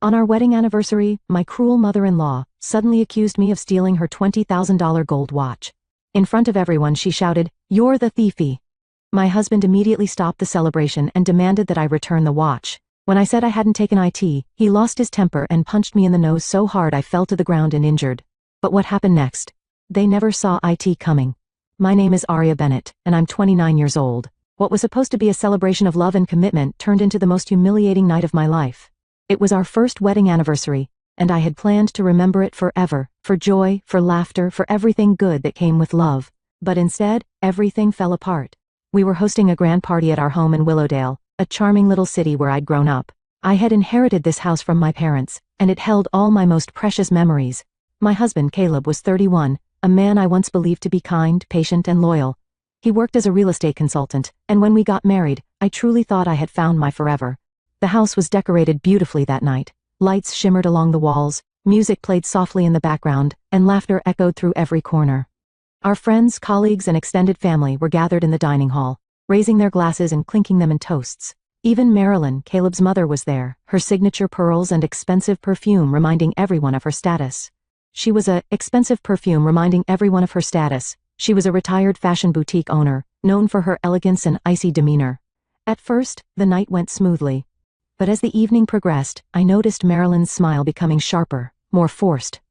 On our wedding anniversary, my cruel mother-in-law suddenly accused me of stealing her $20,000 gold watch. In front of everyone she shouted, "You're the thiefy." My husband immediately stopped the celebration and demanded that I return the watch. When I said I hadn't taken it, he lost his temper and punched me in the nose so hard I fell to the ground and injured. But what happened next? They never saw it coming. My name is Arya Bennett, and I'm 29 years old. What was supposed to be a celebration of love and commitment turned into the most humiliating night of my life. It was our first wedding anniversary, and I had planned to remember it forever, for joy, for laughter, for everything good that came with love. But instead, everything fell apart. We were hosting a grand party at our home in Willowdale, a charming little city where I'd grown up. I had inherited this house from my parents, and it held all my most precious memories. My husband, Caleb, was 31, a man I once believed to be kind, patient, and loyal. He worked as a real estate consultant, and when we got married, I truly thought I had found my forever. The house was decorated beautifully that night. Lights shimmered along the walls, music played softly in the background, and laughter echoed through every corner. Our friends, colleagues, and extended family were gathered in the dining hall, raising their glasses and clinking them in toasts. Even Marilyn, Caleb's mother, was there, her signature pearls and expensive perfume reminding everyone of her status. She was a retired fashion boutique owner, known for her elegance and icy demeanor. At first, the night went smoothly. But as the evening progressed, I noticed Marilyn's smile becoming sharper, more forced.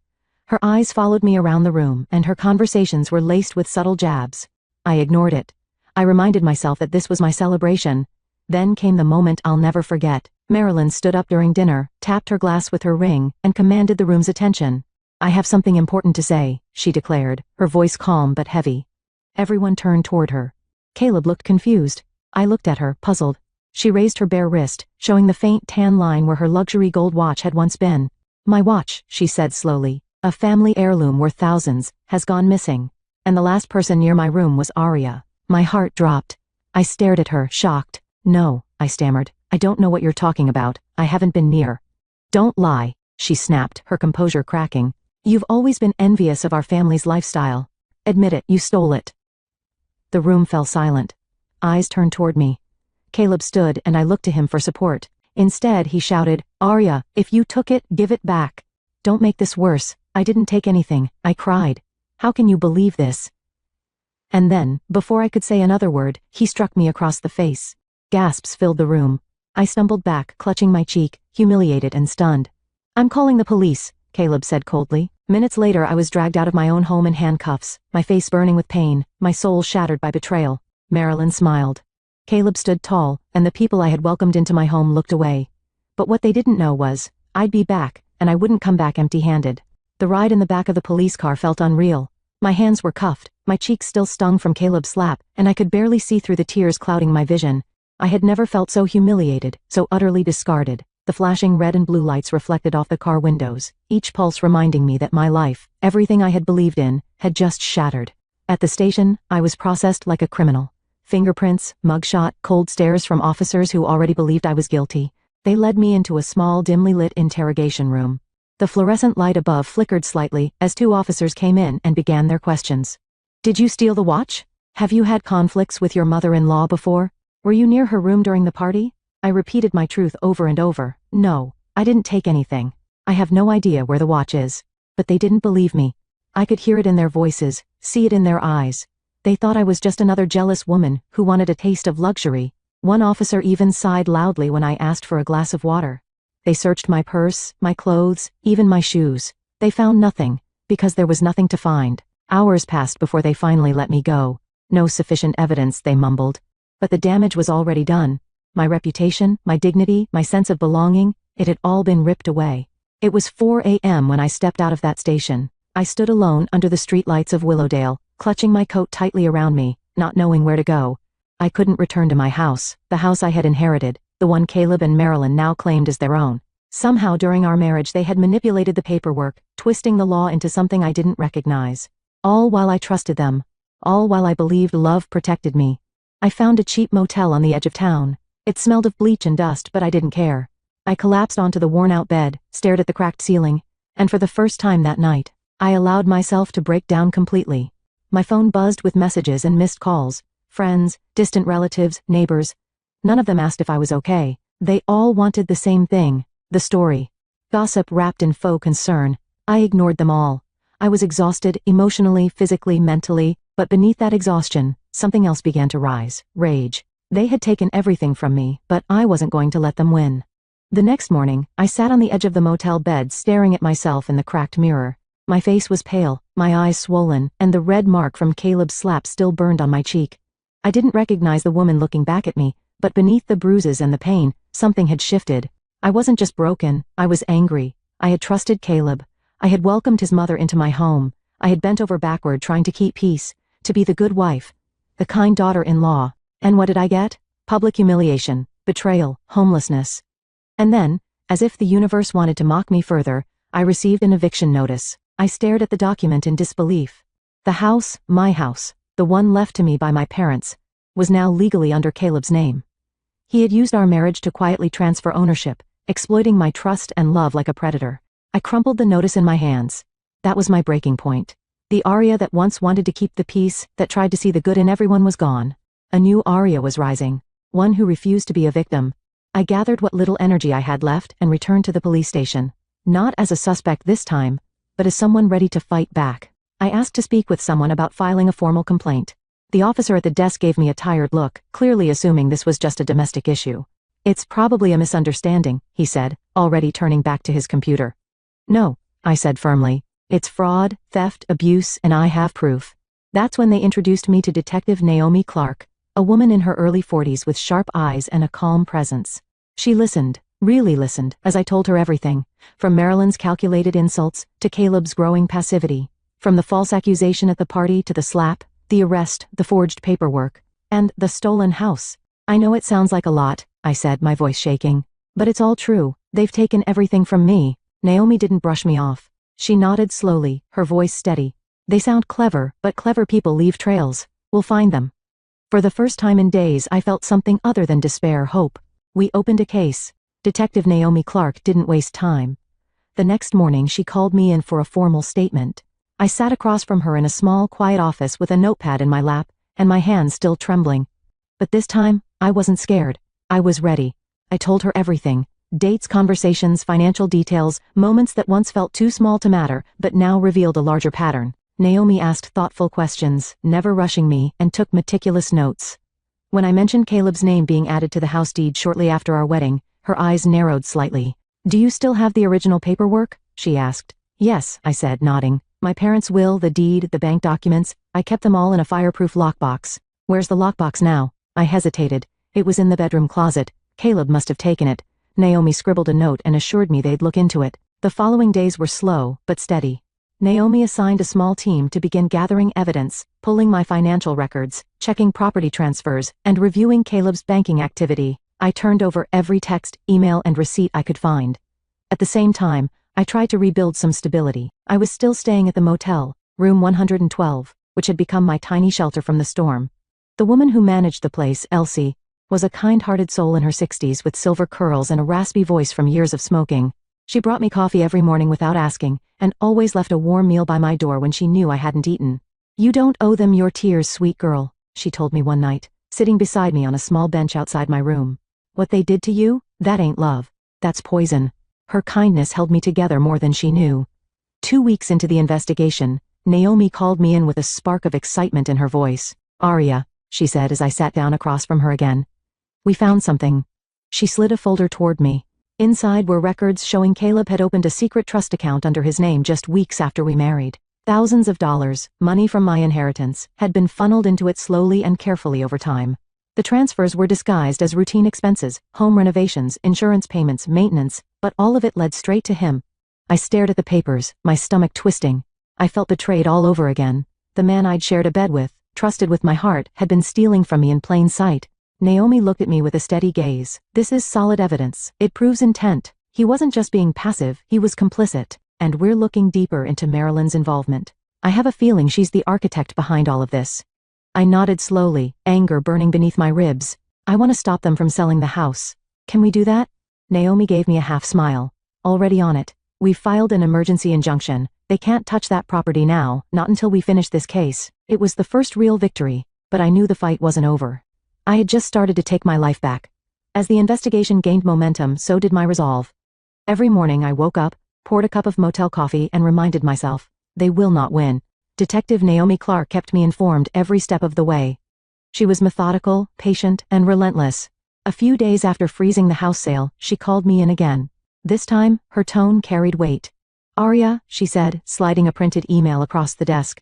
Her eyes followed me around the room, and her conversations were laced with subtle jabs. I ignored it. I reminded myself that this was my celebration. Then came the moment I'll never forget. Marilyn stood up during dinner, tapped her glass with her ring, and commanded the room's attention. "I have something important to say," she declared, her voice calm but heavy. Everyone turned toward her. Caleb looked confused. I looked at her, puzzled. She raised her bare wrist, showing the faint tan line where her luxury gold watch had once been. "My watch," she said slowly, "a family heirloom worth thousands, has gone missing. And the last person near my room was Arya." My heart dropped. I stared at her, shocked. "No," I stammered. "I don't know what you're talking about. I haven't been near." "Don't lie," she snapped, her composure cracking. "You've always been envious of our family's lifestyle. Admit it, you stole it." The room fell silent. Eyes turned toward me. Caleb stood, and I looked to him for support. Instead, he shouted, "Arya, if you took it, give it back. Don't make this worse. I didn't take anything," I cried. "How can you believe this?" And then, before I could say another word, he struck me across the face. Gasps filled the room. I stumbled back, clutching my cheek, humiliated and stunned. "I'm calling the police," Caleb said coldly. Minutes later, I was dragged out of my own home in handcuffs, my face burning with pain, my soul shattered by betrayal. Marilyn smiled. Caleb stood tall, and the people I had welcomed into my home looked away. But what they didn't know was, I'd be back, and I wouldn't come back empty-handed. The ride in the back of the police car felt unreal. My hands were cuffed, my cheeks still stung from Caleb's slap, and I could barely see through the tears clouding my vision. I had never felt so humiliated, so utterly discarded. The flashing red and blue lights reflected off the car windows, each pulse reminding me that my life, everything I had believed in, had just shattered. At the station, I was processed like a criminal. Fingerprints, mugshot, cold stares from officers who already believed I was guilty. They led me into a small, dimly lit interrogation room. The fluorescent light above flickered slightly as two officers came in and began their questions. "Did you steal the watch? Have you had conflicts with your mother-in-law before? Were you near her room during the party?" I repeated my truth over and over. "No, I didn't take anything. I have no idea where the watch is." But they didn't believe me. I could hear it in their voices, see it in their eyes. They thought I was just another jealous woman who wanted a taste of luxury. One officer even sighed loudly when I asked for a glass of water. They searched my purse, my clothes, even my shoes. They found nothing, because there was nothing to find. Hours passed before they finally let me go. "No sufficient evidence," they mumbled. But the damage was already done. My reputation, my dignity, my sense of belonging, it had all been ripped away. It was 4 a.m. when I stepped out of that station. I stood alone under the streetlights of Willowdale, clutching my coat tightly around me, not knowing where to go. I couldn't return to my house, the house I had inherited, the one Caleb and Marilyn now claimed as their own. Somehow during our marriage they had manipulated the paperwork, twisting the law into something I didn't recognize. All while I trusted them. All while I believed love protected me. I found a cheap motel on the edge of town. It smelled of bleach and dust, but I didn't care. I collapsed onto the worn-out bed, stared at the cracked ceiling, and for the first time that night, I allowed myself to break down completely. My phone buzzed with messages and missed calls. Friends, distant relatives, neighbors. None of them asked if I was okay. They all wanted the same thing, the story. gossip wrapped in faux concern. I ignored them all. I was exhausted, emotionally, physically, mentally, but beneath that exhaustion, something else began to rise: rage. They had taken everything from me, but I wasn't going to let them win. The next morning, I sat on the edge of the motel bed staring at myself in the cracked mirror. My face was pale, my eyes swollen, and the red mark from Caleb's slap still burned on my cheek. I didn't recognize the woman looking back at me, but beneath the bruises and the pain, something had shifted. I wasn't just broken, I was angry. I had trusted Caleb. I had welcomed his mother into my home. I had bent over backward trying to keep peace, to be the good wife, the kind daughter-in-law. And what did I get? Public humiliation, betrayal, homelessness. And then, as if the universe wanted to mock me further, I received an eviction notice. I stared at the document in disbelief. The house, my house, the one left to me by my parents, was now legally under Caleb's name. He had used our marriage to quietly transfer ownership, exploiting my trust and love like a predator. I crumpled the notice in my hands. That was my breaking point. The Arya that once wanted to keep the peace, that tried to see the good in everyone, was gone. A new Arya was rising, one who refused to be a victim. I gathered what little energy I had left and returned to the police station. Not as a suspect this time, but as someone ready to fight back. I asked to speak with someone about filing a formal complaint. The officer at the desk gave me a tired look, clearly assuming this was just a domestic issue. "It's probably a misunderstanding," he said, already turning back to his computer. "No," I said firmly. "It's fraud, theft, abuse, and I have proof." That's when they introduced me to Detective Naomi Clark, a woman in her early 40s with sharp eyes and a calm presence. She listened, really listened, as I told her everything, from Marilyn's calculated insults to Caleb's growing passivity, from the false accusation at the party to the slap, the arrest, the forged paperwork, and the stolen house. "I know it sounds like a lot," I said, my voice shaking, "but it's all true. They've taken everything from me." Naomi didn't brush me off. She nodded slowly, her voice steady. "They sound clever, but clever people leave trails. We'll find them." For the first time in days, I felt something other than despair, hope. We opened a case. Detective Naomi Clark didn't waste time. The next morning, she called me in for a formal statement. I sat across from her in a small, quiet office with a notepad in my lap, and my hands still trembling. But this time, I wasn't scared. I was ready. I told her everything. Dates, conversations, financial details, moments that once felt too small to matter, but now revealed a larger pattern. Naomi asked thoughtful questions, never rushing me, and took meticulous notes. When I mentioned Caleb's name being added to the house deed shortly after our wedding, her eyes narrowed slightly. "Do you still have the original paperwork?" she asked. "Yes," I said, nodding. "My parents' will, the deed, the bank documents, I kept them all in a fireproof lockbox." "Where's the lockbox now?" I hesitated. "It was in the bedroom closet. Caleb must have taken it." Naomi scribbled a note and assured me they'd look into it. The following days were slow, but steady. Naomi assigned a small team to begin gathering evidence, pulling my financial records, checking property transfers, and reviewing Caleb's banking activity. I turned over every text, email, and receipt I could find. At the same time, I tried to rebuild some stability. I was still staying at the motel, room 112, which had become my tiny shelter from the storm. The woman who managed the place, Elsie, was a kind-hearted soul in her 60s with silver curls and a raspy voice from years of smoking. She brought me coffee every morning without asking, and always left a warm meal by my door when she knew I hadn't eaten. "You don't owe them your tears, sweet girl," she told me one night, sitting beside me on a small bench outside my room. "What they did to you, that ain't love. That's poison." Her kindness held me together more than she knew. 2 weeks into the investigation, Naomi called me in with a spark of excitement in her voice. "Arya," she said as I sat down across from her again. "We found something." She slid a folder toward me. Inside were records showing Caleb had opened a secret trust account under his name just weeks after we married. Thousands of dollars, money from my inheritance, had been funneled into it slowly and carefully over time. The transfers were disguised as routine expenses, home renovations, insurance payments, maintenance, but all of it led straight to him. I stared at the papers, my stomach twisting. I felt betrayed all over again. The man I'd shared a bed with, trusted with my heart, had been stealing from me in plain sight. Naomi looked at me with a steady gaze. "This is solid evidence. It proves intent. He wasn't just being passive, he was complicit. And we're looking deeper into Marilyn's involvement. I have a feeling she's the architect behind all of this." I nodded slowly, anger burning beneath my ribs. "I want to stop them from selling the house. Can we do that?" Naomi gave me a half smile. "Already on it. We've filed an emergency injunction. They can't touch that property now, not until we finish this case." It was the first real victory, but I knew the fight wasn't over. I had just started to take my life back. As the investigation gained momentum, so did my resolve. Every morning I woke up, poured a cup of motel coffee and reminded myself, they will not win. Detective Naomi Clark kept me informed every step of the way. She was methodical, patient, and relentless. A few days after freezing the house sale, she called me in again. This time, her tone carried weight. "Arya," she said, sliding a printed email across the desk.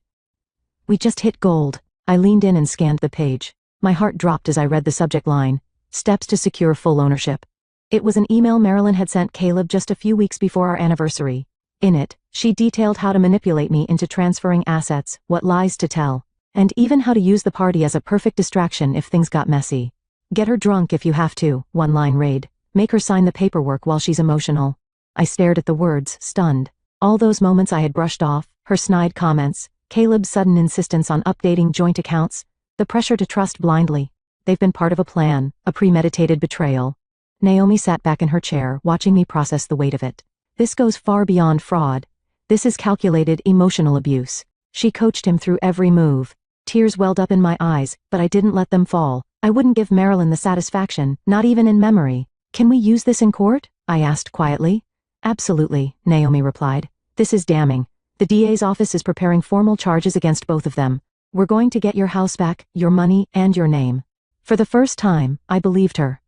"We just hit gold." I leaned in and scanned the page. My heart dropped as I read the subject line, "Steps to secure full ownership." It was an email Marilyn had sent Caleb just a few weeks before our anniversary. In it, she detailed how to manipulate me into transferring assets, what lies to tell, and even how to use the party as a perfect distraction if things got messy. "Get her drunk if you have to," one line read. "Make her sign the paperwork while she's emotional." I stared at the words, stunned. All those moments I had brushed off, her snide comments, Caleb's sudden insistence on updating joint accounts, the pressure to trust blindly. They've been part of a plan, a premeditated betrayal. Naomi sat back in her chair, watching me process the weight of it. This goes far beyond fraud. This is calculated emotional abuse. She coached him through every move. Tears welled up in my eyes, but I didn't let them fall. I wouldn't give Marilyn the satisfaction, not even in memory. "Can we use this in court?" I asked quietly. "Absolutely," Naomi replied. "This is damning. The DA's office is preparing formal charges against both of them. We're going to get your house back, your money, and your name." For the first time, I believed her.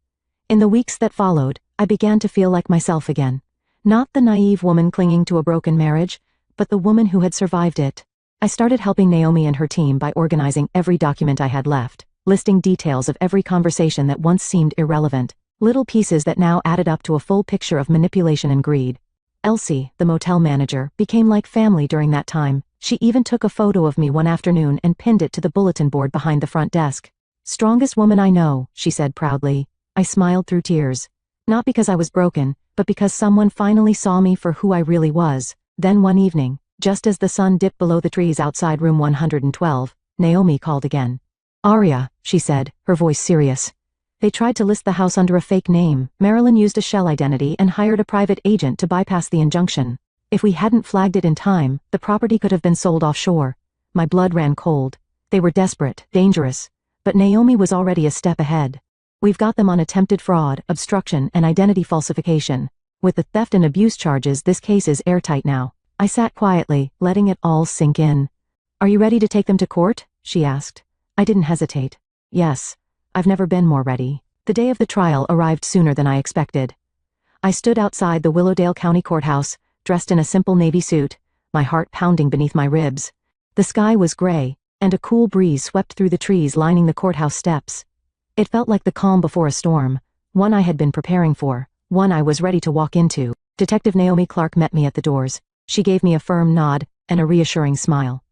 In the weeks that followed, I began to feel like myself again. Not the naive woman clinging to a broken marriage, but the woman who had survived it. I started helping Naomi and her team by organizing every document I had left, listing details of every conversation that once seemed irrelevant, little pieces that now added up to a full picture of manipulation and greed. Elsie, the motel manager, became like family during that time. She even took a photo of me one afternoon and pinned it to the bulletin board behind the front desk. "Strongest woman I know," she said proudly. I smiled through tears. Not because I was broken, but because someone finally saw me for who I really was. Then one evening, just as the sun dipped below the trees outside room 112, Naomi called again. "Arya," she said, her voice serious. "They tried to list the house under a fake name. Marilyn used a shell identity and hired a private agent to bypass the injunction. If we hadn't flagged it in time, the property could have been sold offshore." My blood ran cold. They were desperate, dangerous. But Naomi was already a step ahead. "We've got them on attempted fraud, obstruction, and identity falsification. With the theft and abuse charges, this case is airtight now." I sat quietly, letting it all sink in. "Are you ready to take them to court?" she asked. I didn't hesitate. "Yes. I've never been more ready." The day of the trial arrived sooner than I expected. I stood outside the Willowdale County Courthouse, dressed in a simple navy suit, my heart pounding beneath my ribs. The sky was gray, and a cool breeze swept through the trees lining the courthouse steps. It felt like the calm before a storm, one I had been preparing for, one I was ready to walk into. Detective Naomi Clark met me at the doors. She gave me a firm nod and a reassuring smile.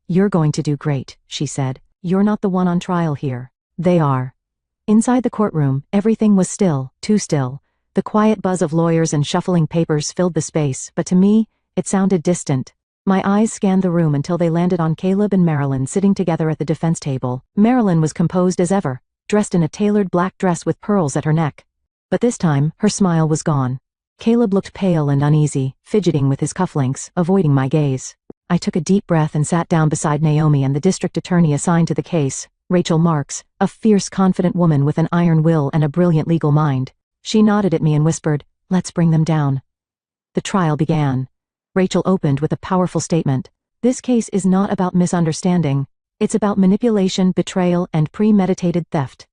"You're going to do great," she said. "You're not the one on trial here. They are." Inside the courtroom, everything was still, too still. The quiet buzz of lawyers and shuffling papers filled the space, but to me, it sounded distant. My eyes scanned the room until they landed on Caleb and Marilyn sitting together at the defense table. Marilyn was composed as ever, dressed in a tailored black dress with pearls at her neck. But this time, her smile was gone. Caleb looked pale and uneasy, fidgeting with his cufflinks, avoiding my gaze. I took a deep breath and sat down beside Naomi and the district attorney assigned to the case, Rachel Marks, a fierce, confident woman with an iron will and a brilliant legal mind. She nodded at me and whispered, "Let's bring them down." The trial began. Rachel opened with a powerful statement. "This case is not about misunderstanding. It's about manipulation, betrayal, and premeditated theft."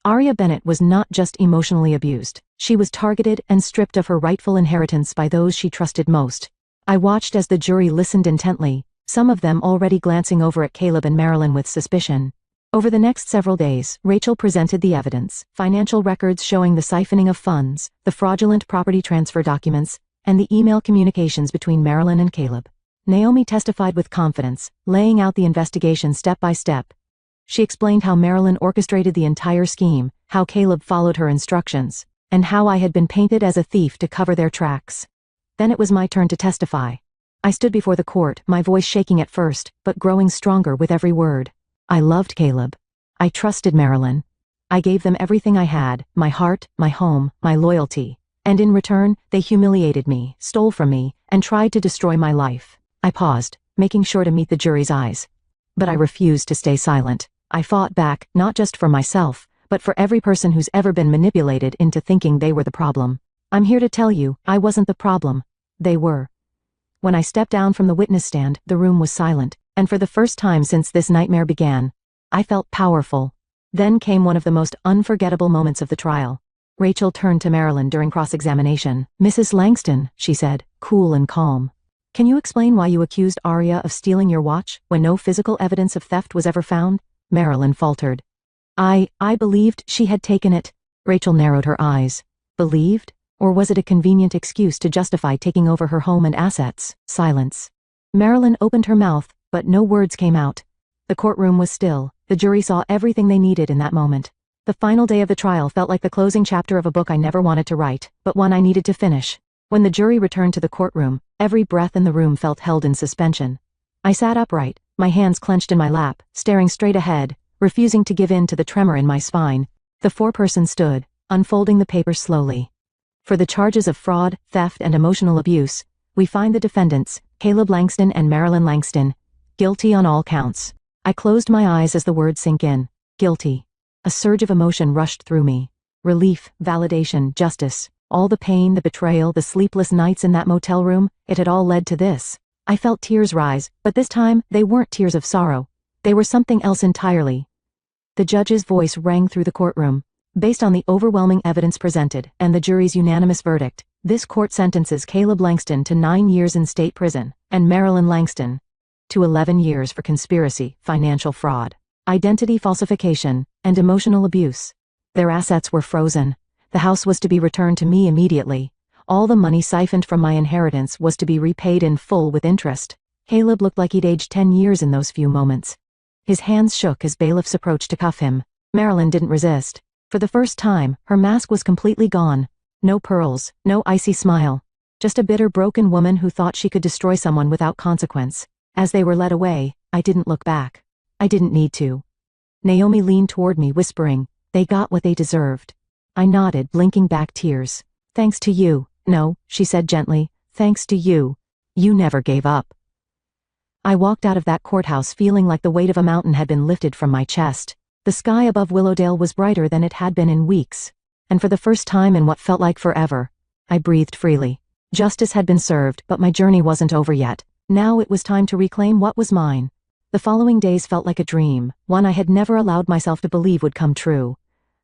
Arya Bennett was not just emotionally abused. She was targeted and stripped of her rightful inheritance by those she trusted most. I watched as the jury listened intently, some of them already glancing over at Caleb and Marilyn with suspicion. Over the next several days, Rachel presented the evidence, financial records showing the siphoning of funds, the fraudulent property transfer documents, and the email communications between Marilyn and Caleb. Naomi testified with confidence, laying out the investigation step by step. She explained how Marilyn orchestrated the entire scheme, how Caleb followed her instructions, and how I had been painted as a thief to cover their tracks. Then it was my turn to testify. I stood before the court, my voice shaking at first, but growing stronger with every word. I loved Caleb. I trusted Marilyn. I gave them everything I had, my heart, my home, my loyalty. And in return, they humiliated me, stole from me, and tried to destroy my life. I paused, making sure to meet the jury's eyes. But I refused to stay silent. I fought back, not just for myself, but for every person who's ever been manipulated into thinking they were the problem. I'm here to tell you, I wasn't the problem. They were. When I stepped down from the witness stand, the room was silent, and for the first time since this nightmare began, I felt powerful. Then came one of the most unforgettable moments of the trial. Rachel turned to Marilyn during cross-examination. "Mrs. Langston," she said, cool and calm. "Can you explain why you accused Arya of stealing your watch when no physical evidence of theft was ever found?" Marilyn faltered. I believed she had taken it." Rachel narrowed her eyes. Believed? Or was it a convenient excuse to justify taking over her home and assets? Silence. Marilyn opened her mouth, but no words came out. The courtroom was still. The jury saw everything they needed in that moment. The final day of the trial felt like the closing chapter of a book I never wanted to write, but one I needed to finish. When the jury returned to the courtroom, every breath in the room felt held in suspension. I sat upright, my hands clenched in my lap, staring straight ahead, refusing to give in to the tremor in my spine. The foreperson stood, unfolding the papers slowly. For the charges of fraud, theft, and emotional abuse, we find the defendants, Caleb Langston and Marilyn Langston, guilty on all counts. I closed my eyes as the words sank in. Guilty. A surge of emotion rushed through me. Relief, validation, justice. All the pain, the betrayal, the sleepless nights in that motel room, it had all led to this. I felt tears rise, but this time, they weren't tears of sorrow. They were something else entirely. The judge's voice rang through the courtroom. Based on the overwhelming evidence presented and the jury's unanimous verdict, this court sentences Caleb Langston to 9 years in state prison, and Marilyn Langston to 11 years for conspiracy, financial fraud, identity falsification, and emotional abuse. Their assets were frozen. The house was to be returned to me immediately. All the money siphoned from my inheritance was to be repaid in full with interest. Caleb looked like he'd aged 10 years in those few moments. His hands shook as bailiffs approached to cuff him. Marilyn didn't resist. For the first time, her mask was completely gone. No pearls, no icy smile. Just a bitter, broken woman who thought she could destroy someone without consequence. As they were led away, I didn't look back. I didn't need to. Naomi leaned toward me, whispering, "They got what they deserved." I nodded, blinking back tears. "Thanks to you." "No," she said gently, "thanks to you. You never gave up." I walked out of that courthouse feeling like the weight of a mountain had been lifted from my chest. The sky above Willowdale was brighter than it had been in weeks. And for the first time in what felt like forever, I breathed freely. Justice had been served, but my journey wasn't over yet. Now it was time to reclaim what was mine. The following days felt like a dream, one I had never allowed myself to believe would come true.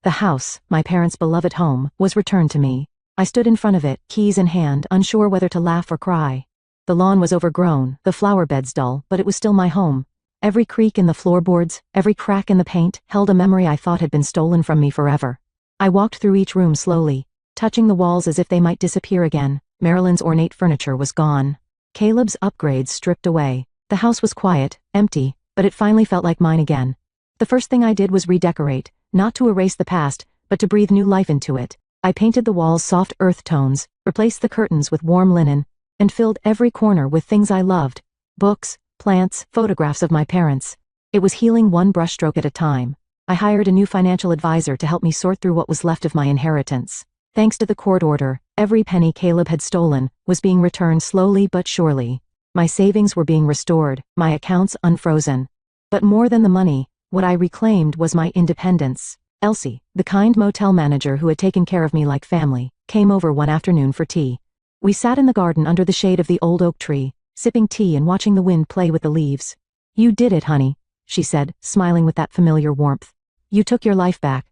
The house, my parents' beloved home, was returned to me. I stood in front of it, keys in hand, unsure whether to laugh or cry. The lawn was overgrown, the flower beds dull, but it was still my home. Every creak in the floorboards, every crack in the paint, held a memory I thought had been stolen from me forever. I walked through each room slowly, touching the walls as if they might disappear again. Marilyn's ornate furniture was gone. Caleb's upgrades stripped away. The house was quiet, empty, but it finally felt like mine again. The first thing I did was redecorate, not to erase the past, but to breathe new life into it. I painted the walls soft earth tones, replaced the curtains with warm linen, and filled every corner with things I loved. Books, plants, photographs of my parents. It was healing one brushstroke at a time. I hired a new financial advisor to help me sort through what was left of my inheritance. Thanks to the court order, every penny Caleb had stolen was being returned slowly but surely. My savings were being restored, my accounts unfrozen. But more than the money, what I reclaimed was my independence. Elsie, the kind motel manager who had taken care of me like family, came over one afternoon for tea. We sat in the garden under the shade of the old oak tree, sipping tea and watching the wind play with the leaves. "You did it, honey," she said, smiling with that familiar warmth. "You took your life back."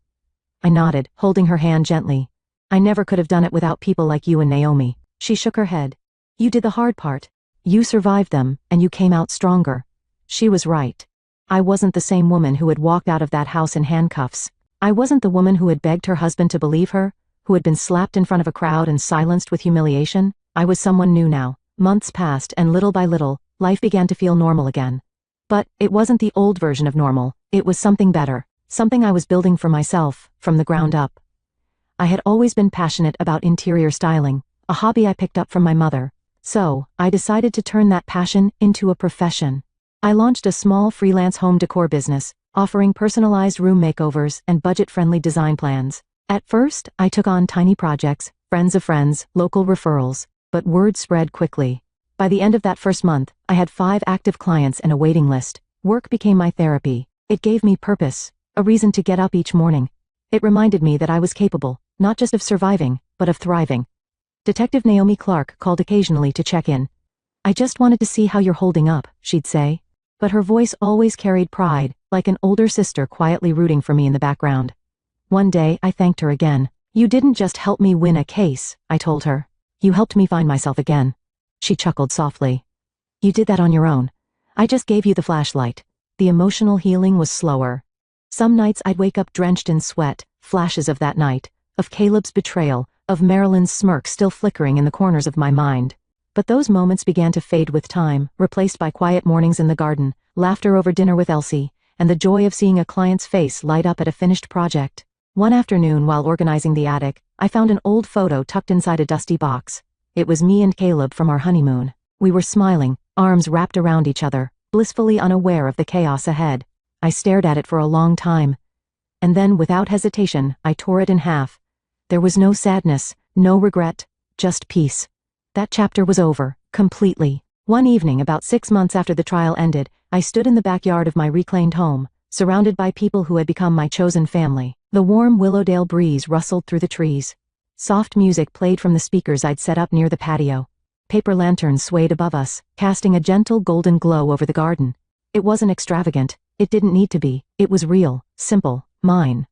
I nodded, holding her hand gently. "I never could have done it without people like you and Naomi." She shook her head. "You did the hard part. You survived them, and you came out stronger." She was right. I wasn't the same woman who had walked out of that house in handcuffs. I wasn't the woman who had begged her husband to believe her, who had been slapped in front of a crowd and silenced with humiliation. I was someone new now. Months passed, and little by little, life began to feel normal again. But it wasn't the old version of normal. It was something better, something I was building for myself, from the ground up. I had always been passionate about interior styling, a hobby I picked up from my mother. So, I decided to turn that passion into a profession. I launched a small freelance home decor business, offering personalized room makeovers and budget-friendly design plans. At first, I took on tiny projects, friends of friends, local referrals, but word spread quickly. By the end of that first month, I had 5 active clients and a waiting list. Work became my therapy. It gave me purpose, a reason to get up each morning. It reminded me that I was capable, not just of surviving, but of thriving. Detective Naomi Clark called occasionally to check in. "I just wanted to see how you're holding up," she'd say. But her voice always carried pride, like an older sister quietly rooting for me in the background. One day, I thanked her again. "You didn't just help me win a case," I told her. "You helped me find myself again." She chuckled softly. "You did that on your own. I just gave you the flashlight." The emotional healing was slower. Some nights I'd wake up drenched in sweat, flashes of that night, of Caleb's betrayal, of Marilyn's smirk still flickering in the corners of my mind. But those moments began to fade with time, replaced by quiet mornings in the garden, laughter over dinner with Elsie, and the joy of seeing a client's face light up at a finished project. One afternoon while organizing the attic, I found an old photo tucked inside a dusty box. It was me and Caleb from our honeymoon. We were smiling, arms wrapped around each other, blissfully unaware of the chaos ahead. I stared at it for a long time. And then, without hesitation, I tore it in half. There was no sadness, no regret, just peace. That chapter was over, completely. One evening about 6 months after the trial ended, I stood in the backyard of my reclaimed home, surrounded by people who had become my chosen family. The warm Willowdale breeze rustled through the trees. Soft music played from the speakers I'd set up near the patio. Paper lanterns swayed above us, casting a gentle golden glow over the garden. It wasn't extravagant. It didn't need to be. It was real, simple, mine.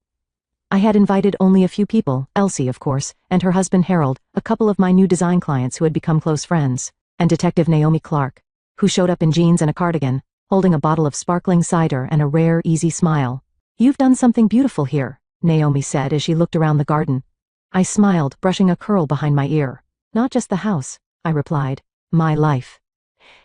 I had invited only a few people, Elsie of course, and her husband Harold, a couple of my new design clients who had become close friends, and Detective Naomi Clark, who showed up in jeans and a cardigan, holding a bottle of sparkling cider and a rare, easy smile. "You've done something beautiful here," Naomi said as she looked around the garden. I smiled, brushing a curl behind my ear. "Not just the house," I replied. "My life."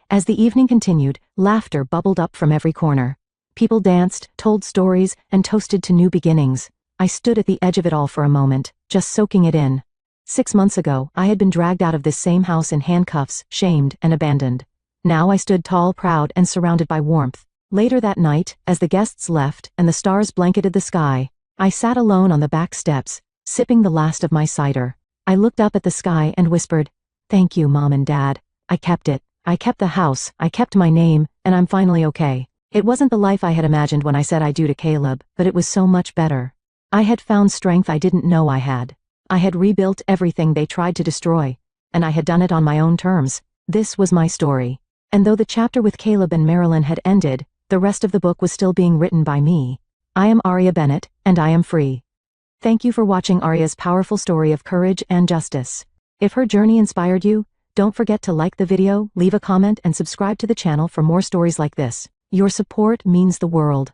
As the evening continued, laughter bubbled up from every corner. People danced, told stories, and toasted to new beginnings. I stood at the edge of it all for a moment, just soaking it in. 6 months ago, I had been dragged out of this same house in handcuffs, shamed and abandoned. Now I stood tall, proud, and surrounded by warmth. Later that night, as the guests left and the stars blanketed the sky, I sat alone on the back steps, sipping the last of my cider. I looked up at the sky and whispered, "Thank you, Mom and Dad. I kept it. I kept the house, I kept my name, and I'm finally okay." It wasn't the life I had imagined when I said I do to Caleb, but it was so much better. I had found strength I didn't know I had. I had rebuilt everything they tried to destroy, and I had done it on my own terms. This was my story. And though the chapter with Caleb and Marilyn had ended, the rest of the book was still being written by me. I am Aria Bennett, and I am free. Thank you for watching Aria's powerful story of courage and justice. If her journey inspired you, don't forget to like the video, leave a comment, and subscribe to the channel for more stories like this. Your support means the world.